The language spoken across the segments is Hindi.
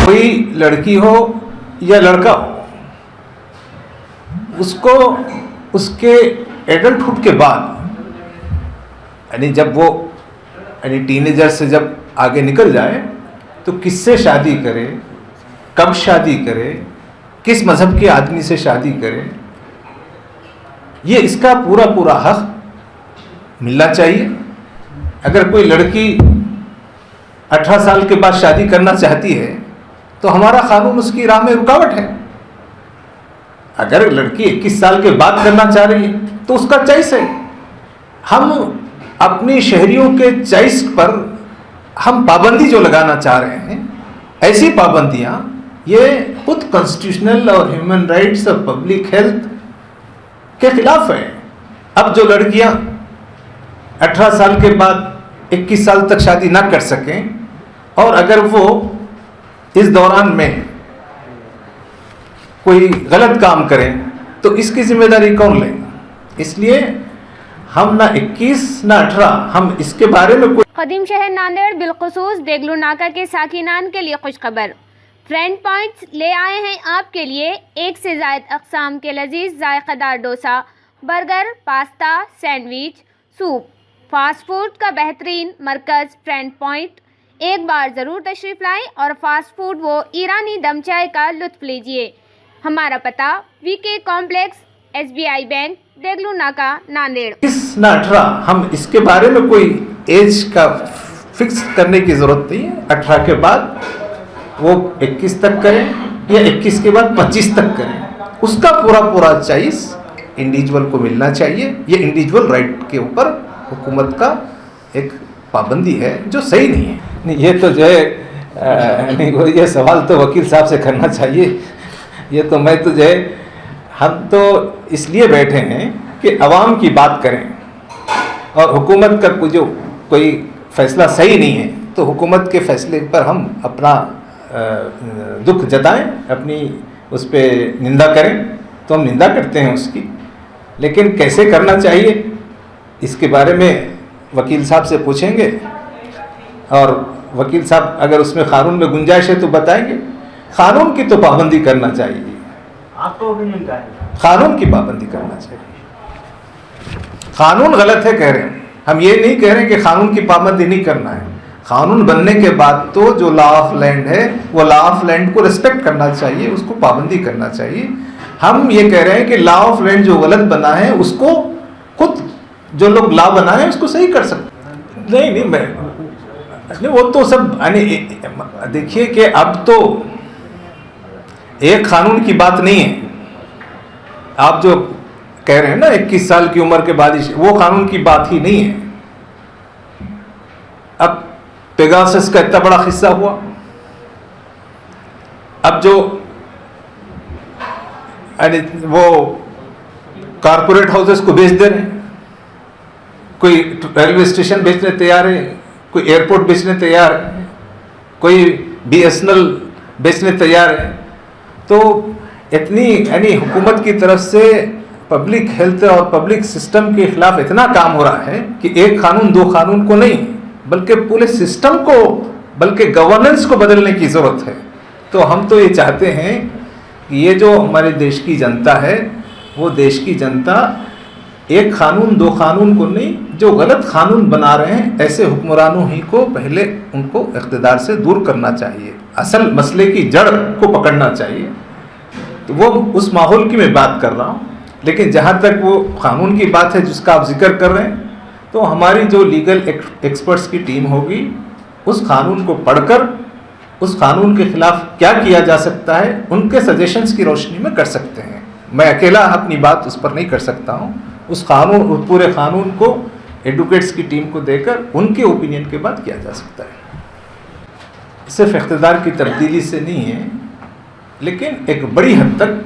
कोई लड़की हो या लड़का हो, उसको उसके एडल्टहुड के बाद, यानी जब वो यानी टीनेजर से जब आगे निकल जाए, तो किससे शादी करे, कब शादी करे, किस मजहब के आदमी से शादी करे, ये इसका पूरा पूरा हक मिलना चाहिए। अगर कोई लड़की 18 साल के बाद शादी करना चाहती है तो हमारा कानून उसकी राह में रुकावट है। अगर लड़की 21 साल के बाद करना चाह रही है तो उसका चॉइस है। हम अपनी शहरियों के चॉइस पर हम पाबंदी जो लगाना चाह रहे हैं, ऐसी पाबंदियां ये खुद कॉन्स्टिट्यूशनल और ह्यूमन राइट्स और पब्लिक हेल्थ के खिलाफ है। अब जो लड़कियां 18 साल के बाद 21 साल तक शादी ना कर सकें और अगर वो इस दौरान में कोई गलत काम करें तो इसकी जिम्मेदारी कौन लेगा? इसलिए हम ना 21 ना 18, हम इसके बारे में कोई। कदीम शहर नांदेड़ बिलखुसूस देगलू नाका के साकिनान के लिए खुशखबर। फ्रेंड पॉइंट्स ले आए हैं आपके लिए एक से ज़ायद अक़साम के लजीज जायक़ेदार dosa, burger, pasta, sandwich, soup, fast food का बेहतरीन मरकज़ फ्रेंड पॉइंट। एक बार ज़रूर तशरीफ़ लाएं और फास्ट फूड वो ईरानी दम चाय का लुत्फ़ लीजिए। हमारा पता VK complex, SBI bank, Deglur नाका, नांदेड़। 21 ना 18, हम इसके बारे में कोई एज का फिक्स करने की ज़रूरत नहीं है। 18 के बाद वो 21 तक करें या 21 के बाद 25 तक करें, उसका पूरा पूरा चॉइस इंडिविजुअल को मिलना चाहिए। ये इंडिविजुअल राइट के ऊपर हुकूमत का एक पाबंदी है जो सही नहीं है। नहीं, ये तो जो है ये सवाल तो वकील साहब से करना चाहिए। ये तो मैं तो जो है, हम तो इसलिए बैठे हैं कि अवाम की बात करें और हुकूमत का कोई फैसला सही नहीं है तो हुकूमत के फैसले पर हम अपना दुख जताएं, अपनी उस पर निंदा करें तो हम निंदा करते हैं उसकी, लेकिन कैसे करना चाहिए इसके बारे में वकील साहब से पूछेंगे और वकील साहब अगर उसमें कानून में गुंजाइश है तो बताएंगे। कानून की तो पाबंदी करना चाहिए, आपका ओपिनियन क्या है? कानून की पाबंदी करना चाहिए। कानून गलत है कह रहे हैं, हम ये नहीं कह रहे कि कानून की पाबंदी नहीं करना है। कानून बनने के बाद तो जो लॉ ऑफ लैंड है वो लॉ ऑफ लैंड को रिस्पेक्ट करना चाहिए, उसको पाबंदी करना चाहिए। हम ये कह रहे हैं कि लॉ ऑफ लैंड जो गलत बना है उसको खुद जो लोग लॉ बनाए हैं उसको सही कर सकते। नहीं, मैं वो तो सब देखिए कि अब तो एक कानून की बात नहीं है। आप जो कह रहे हैं ना 21 साल की उम्र के बाद ही, वो कानून की बात ही नहीं है। अब पेगासस का इतना बड़ा किस्सा हुआ, अब जो वो कारपोरेट हाउसेस को बेच दे रहे हैं, कोई रेलवे स्टेशन बेचने तैयार है, कोई एयरपोर्ट बेचने तैयार है, कोई BSNL बेचने तैयार है। तो इतनी हुकूमत की तरफ से पब्लिक हेल्थ और पब्लिक सिस्टम के खिलाफ इतना काम हो रहा है कि एक कानून दो कानून को नहीं बल्कि पूरे सिस्टम को, बल्कि गवर्नेंस को बदलने की ज़रूरत है। तो हम तो ये चाहते हैं कि ये जो हमारे देश की जनता है वो देश की जनता एक कानून दो कानून को नहीं, जो गलत कानून बना रहे हैं ऐसे हुक्मरानों ही को पहले उनको इख्तिदार से दूर करना चाहिए, असल मसले की जड़ को पकड़ना चाहिए। तो वो उस माहौल की मैं बात कर रहा हूँ। लेकिन जहाँ तक वो कानून की बात है जिसका आप जिक्र कर रहे हैं, तो हमारी जो लीगल एक्सपर्ट्स की टीम होगी उस कानून को पढ़कर उस कानून के खिलाफ क्या किया जा सकता है उनके सजेशंस की रोशनी में कर सकते हैं। मैं अकेला अपनी बात उस पर नहीं कर सकता हूँ। उस पूरे कानून को एडवोकेट्स की टीम को देकर उनके ओपिनियन के बाद किया जा सकता है। सिर्फ इख्तिदार की तब्दीली से नहीं है, लेकिन एक बड़ी हद तक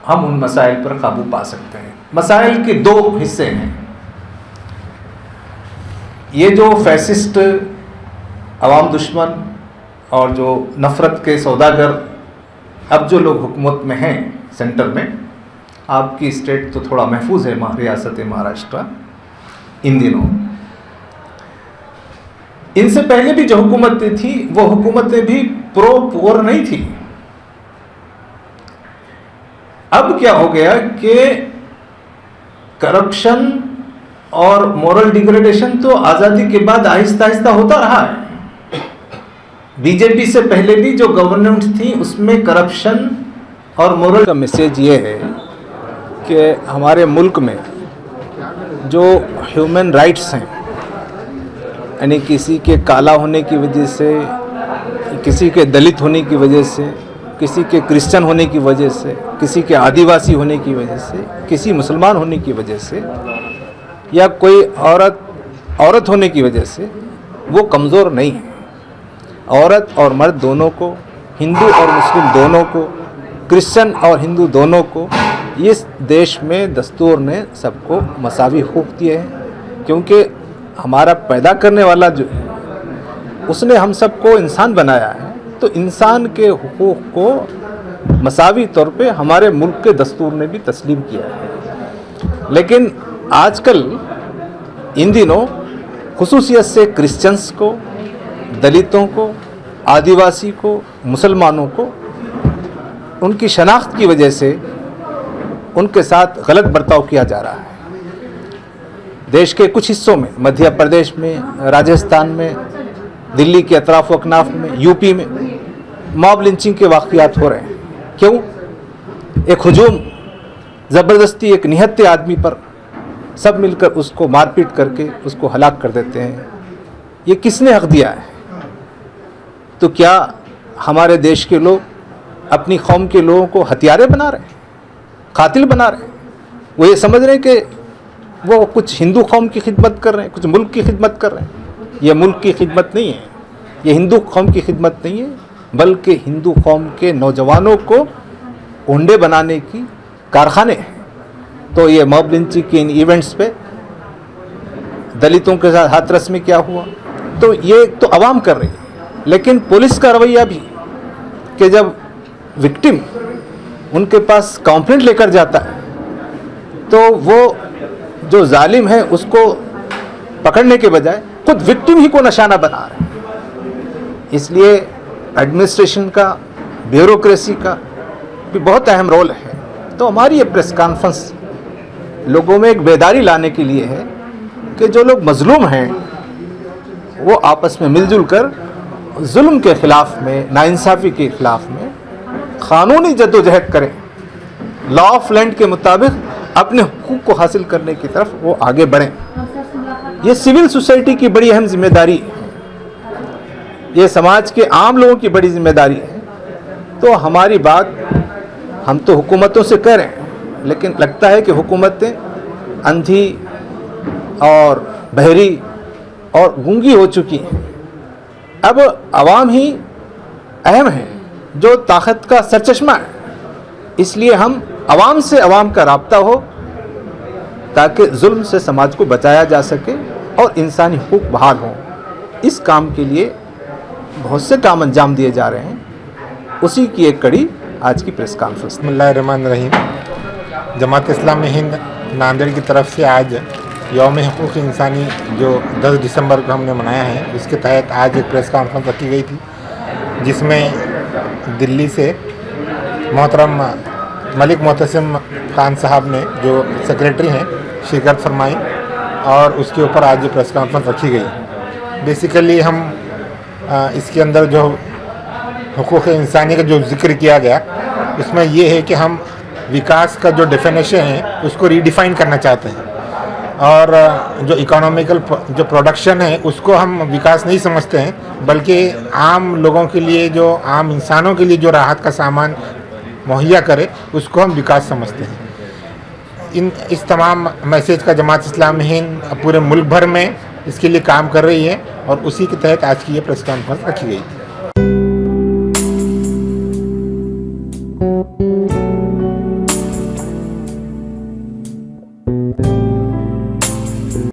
हम उन मसाइल पर काबू पा सकते हैं। मसाइल के दो हिस्से हैं। ये जो फैसिस्ट, अवाम दुश्मन और जो नफ़रत के सौदागर अब जो लोग हुकूमत में हैं सेंटर में, आपकी स्टेट तो थोड़ा महफूज है, रियासत महाराष्ट्र इन दिनों, इनसे पहले भी जो हुकूमतें थी वो हुकूमतें भी प्रो पुअर नहीं थी। अब क्या हो गया कि करप्शन और मोरल डिग्रेडेशन तो आज़ादी के बाद आहिस्ता आहिस्ता होता रहा है। बीजेपी से पहले भी जो गवर्नमेंट थी उसमें करप्शन और मोरल का मैसेज ये है कि हमारे मुल्क में जो ह्यूमन राइट्स हैं, यानी किसी के काला होने की वजह से, किसी के दलित होने की वजह से, किसी के क्रिश्चियन होने की वजह से, किसी के आदिवासी होने की वजह से, किसी मुसलमान होने की वजह से, या कोई औरत होने की वजह से वो कमज़ोर नहीं है। औरत और मर्द दोनों को, हिंदू और मुस्लिम दोनों को, क्रिश्चियन और हिंदू दोनों को इस देश में दस्तूर ने सबको मसावी हुकूक दिए हैं, क्योंकि हमारा पैदा करने वाला जो उसने हम सबको इंसान बनाया है, तो इंसान के हुकूक को मसावी तौर पे हमारे मुल्क के दस्तूर ने भी तस्लीम किया है। लेकिन आजकल इन दिनों खुसूसियत से क्रिश्चियंस को, दलितों को, आदिवासी को, मुसलमानों को उनकी शनाख्त की वजह से उनके साथ गलत बर्ताव किया जा रहा है। देश के कुछ हिस्सों में, मध्य प्रदेश में, राजस्थान में, दिल्ली के अतराफ अकनाफ में, यूपी में मॉब लिंचिंग के वाक़यात हो रहे हैं। क्यों? एक हुजूम, ज़बरदस्ती एक निहत्ते आदमी पर सब मिलकर उसको मारपीट करके उसको हलाक कर देते हैं। ये किसने हक दिया है? तो क्या हमारे देश के लोग अपनी कौम के लोगों को हथियारे बना रहे हैं, कातिल बना रहे हैं? वो ये समझ रहे हैं कि वो कुछ हिंदू कौम की खिदमत कर रहे हैं, कुछ मुल्क की खिदमत कर रहे हैं। ये मुल्क की खिदमत नहीं है, ये हिंदू कौम की खिदमत नहीं है, बल्कि हिंदू कौम के नौजवानों को ओंडे बनाने की कारखाने हैं। तो ये मॉब लिंचिंग के इन इवेंट्स पे दलितों के साथ हाथरस में क्या हुआ, तो ये तो आवाम कर रही है। लेकिन पुलिस का रवैया भी कि जब विक्टिम उनके पास कंप्लेंट लेकर जाता है तो वो जो जालिम है उसको पकड़ने के बजाय खुद विक्टिम ही को निशाना बना रहे हैं। इसलिए एडमिनिस्ट्रेशन का, ब्यूरोक्रेसी का भी बहुत अहम रोल है। तो हमारी ये प्रेस कॉन्फ्रेंस लोगों में एक बेदारी लाने के लिए है कि जो लोग मजलूम हैं वो आपस में मिलजुल कर जुल्म के ख़िलाफ़ में, नाइंसाफ़ी के ख़िलाफ़ में क़ानूनी जद्दोजहद करें, लॉ ऑफ लैंड के मुताबिक अपने हुकूक को हासिल करने की तरफ वो आगे बढ़ें। ये सिविल सोसाइटी की बड़ी अहम जिम्मेदारी है, ये समाज के आम लोगों की बड़ी जिम्मेदारी है। तो हमारी बात हम तो हुकूमतों से कह रहे हैं, लेकिन लगता है कि हुकूमतें अंधी और बहरी और गूंगी हो चुकी हैं। अब आवाम ही अहम है, जो ताकत का सरचश्मा है। इसलिए हम आवाम से आवाम का राब्ता हो ताकि जुल्म से समाज को बचाया जा सके और इंसानी हुकूक बहाल हों। इस काम के लिए बहुत से काम अंजाम दिए जा रहे हैं, उसी की एक कड़ी आज की प्रेस कॉन्फ्रेंस। बिस्मिल्लाहिर्रहमानिर्रहीम। जमात इस्लामी हिंद नांदेड़ की तरफ से आज यौम हुकूक इंसानी जो 10 दिसंबर को हमने मनाया है, उसके तहत आज एक प्रेस कॉन्फ्रेंस रखी गई थी, जिसमें दिल्ली से मोहतरम मलिक मोहतसिम खान साहब ने, जो सेक्रेटरी हैं, शिरकत फरमाई और उसके ऊपर आज ये प्रेस कॉन्फ्रेंस रखी गई। बेसिकली हम इसके अंदर जो हुकूक इंसानी का जो जिक्र किया गया, उसमें ये है कि हम विकास का जो डेफिनेशन है उसको रीडिफाइन करना चाहते हैं, और जो इकोनॉमिकल जो प्रोडक्शन है उसको हम विकास नहीं समझते हैं, बल्कि आम लोगों के लिए, जो आम इंसानों के लिए जो राहत का सामान मुहैया करे उसको हम विकास समझते हैं। इस तमाम मैसेज का जमात इस्लामी हिंद पूरे मुल्क भर में इसके लिए काम कर रही है, और उसी के तहत आज की ये प्रेस कॉन्फ्रेंस रखी गई।